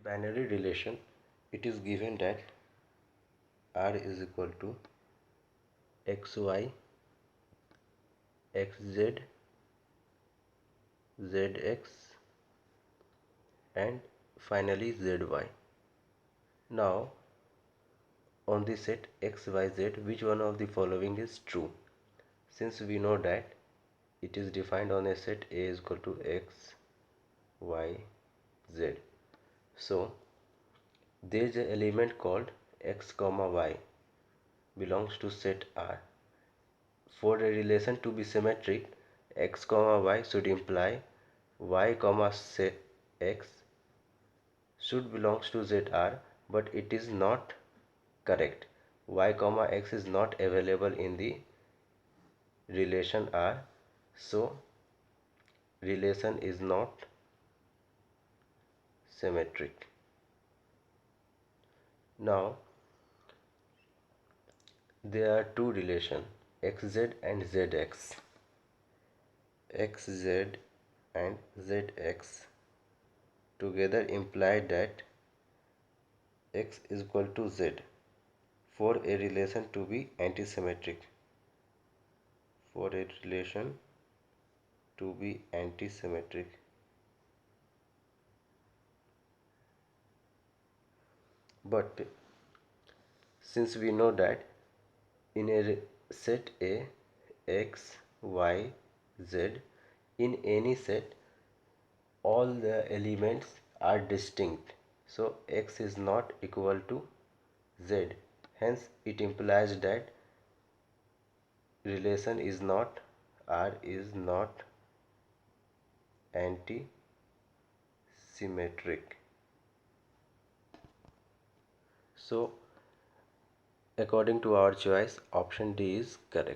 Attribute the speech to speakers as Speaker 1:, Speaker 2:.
Speaker 1: Binary relation, it is given that R is equal to xy, xz, zx, and finally zy. Now on the set xyz, which one of the following is true? Since we know that it is defined on a set A is equal to x, y, z. So there is an element called x comma y belongs to set R. For a relation to be symmetric, x comma y should imply y comma set x should belongs to ZR, but it is not correct. Y comma x is not available in the relation R, so relation is not symmetric. Now there are two relations, xz and zx. Xz and zx together imply that x is equal to z for a relation to be antisymmetric. For a relation to be antisymmetric, but since we know that in a set A, x, y, z, in any set all the elements are distinct, so x is not equal to z, hence it implies that relation is not, R is not anti-symmetric. So according to our choice, option D is correct.